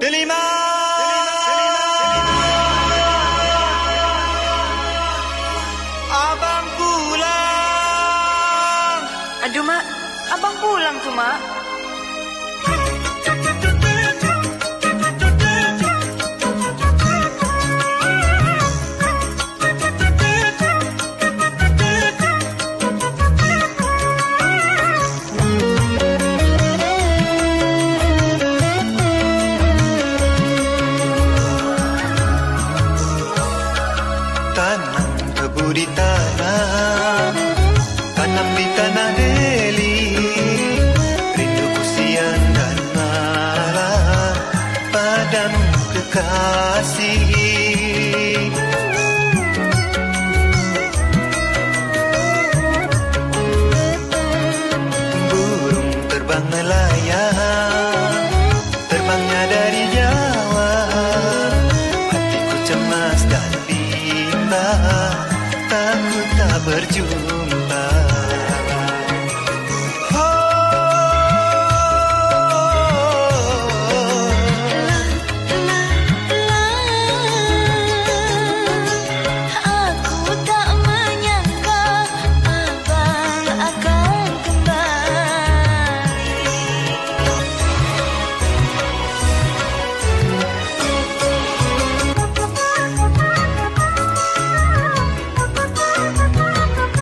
Delima. Abang pulang. Aduh, Mak. Abang pulang tu, Mak. Tanam tebu di tanah, tanam di tanah Deli. Rinduku siang dan malam padamu kekasih.